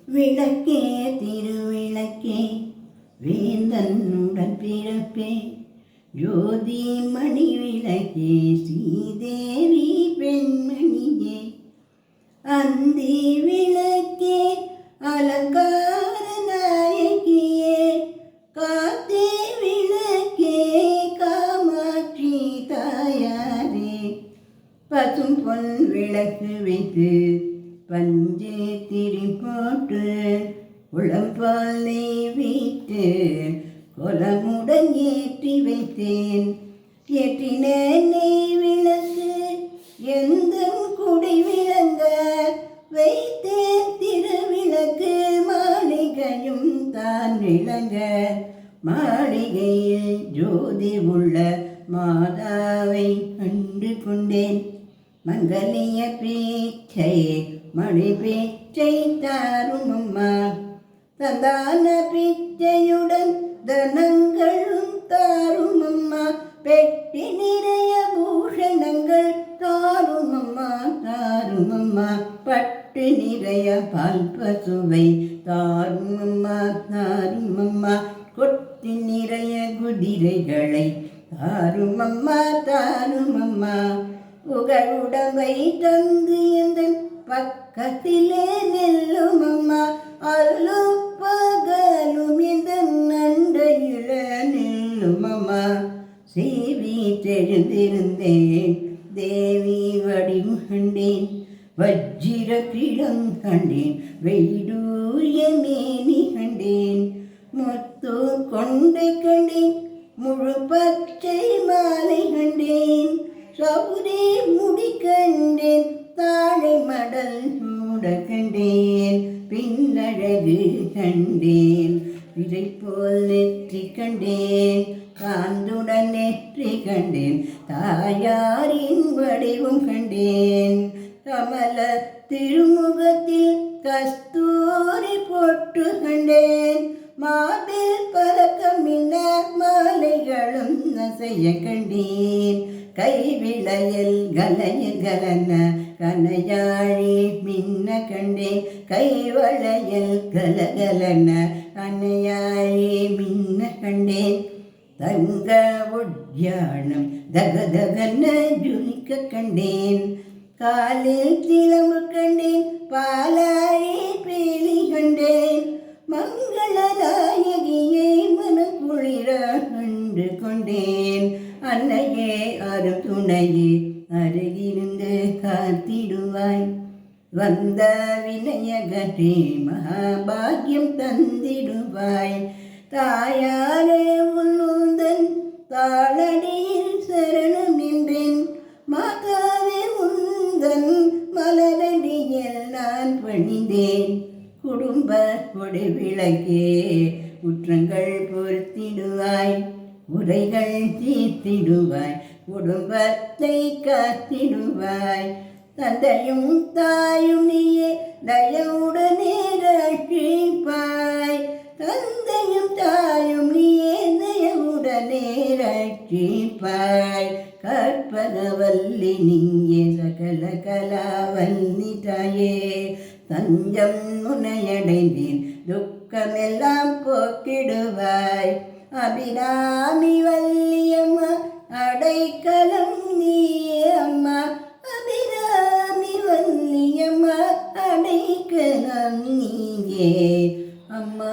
விளக்கே திருவிளக்கே வேந்தன் உடன் பிறப்பே ஜோதி மணி விளக்கே ஸ்ரீதேவி பெண்மணியே அந்தி விளக்கே அலங்கார நாயகியே காத்தே விளக்கே காமாட்சி தாயாரே பசும் பொன் விளக்கு வைத்து பஞ்சு திரி போட்டு உளம்பால் நெய் வீட்டு கொலமுடன் ஏற்றி வைத்தேன். ஏற்றின நெய் விளக்கு எந்த குடி விளங்க வைத்தேன். திருவிளக்கு மாளிகையும் தான் விளங்க மாளிகையில் ஜோதி உள்ள மாதாவை கண்டு கொண்டேன். மங்கலிய பேச்சை மணி பேச்சை தாரும் அம்மா தந்தான பிச்சையுடன் தனங்களும் தாரும் அம்மா பெட்டி நிறைய பூஷணங்கள் தாரும் அம்மா தாரும் அம்மா பட்டு நிறைய பால் பசுவை தாரும் அம்மா தாரும் அம்மா கொட்டி நிறைய குதிரைகளை தாரும் அம்மா தாரும் அம்மா புகழுடம்பை தந்து எந்தன் பக்கத்திலே நெல்லும் அம்மா அல்லும் பகலும் இந்த நண்டையில நெல்லும் அம்மா சேவி தெரிந்திருந்தேன் தேவி வடிவு கண்டேன் வஜ்ர கிடம் கண்டேன் வெயிடூரிய மேனி கண்டேன் முத்து கொண்டை கண்டேன் முழு பச்சை மாலை கண்டேன் சவுரே முடி கண்டேன் தாழை மடல் சூட கண்டேன் பின்னழகு கண்டேன் விதை போல் நெற்றி கண்டேன் காந்துடன் நெற்றி கண்டேன் தாயாரின் வடிவும் கண்டேன் கமல திருமுகத்தில் கஸ்தூரி போட்டு கண்டேன் மாபில் பறக்கமின்ன மாலைகளும் நசைய கண்டேன் கைவிளையல் கலைய கலன கனையாழி மின்ன கண்டேன் கைவளையல் கலகலன கனையாழி மின்ன கண்டேன் தங்க ஒட்யானம் தகதகன ஜுலிக்க கண்டேன் காலில் சிலம்பு கண்டேன் பாலாழி பேலி கண்டேன் மங்களநாயகியை மனக்குளிர கண்டு கொண்டேன் அன்னையே அரும் துணையே அருகிருந்து காத்திடுவாய் வந்த வினயகற்றே மகாபாகியம் தந்திடுவாய் தாயாரே உன்னுந்தன் தாளடியில் சரணம் நின்றேன் மாதாவே உந்தன் மலரடியில் நான் பணிந்தேன் குடும்ப கொடை விளக்கே குற்றங்கள் பொறுத்திடுவாய் உரைகள் தீர்த்திடுவாய் குடும்பத்தை காத்திடுவாய் தந்தையும் தாயும் நீயே தயவுடனே ரட்சிப்பாய் தந்தையும் தாயும் நீயே தயவுடனே ரட்சிப்பாய் கற்பகவல்லி நீயே சகல கலாவல்லி தாயே தஞ்சம் முனையடைந்தேன் துக்கமெல்லாம் போக்கிடுவாய் அபிராமி வல்லியம்மா அடைக்கலம் நீயே அம்மா அபிராமி வல்லியம்மா அடைக்கலம் நீயே அம்மா.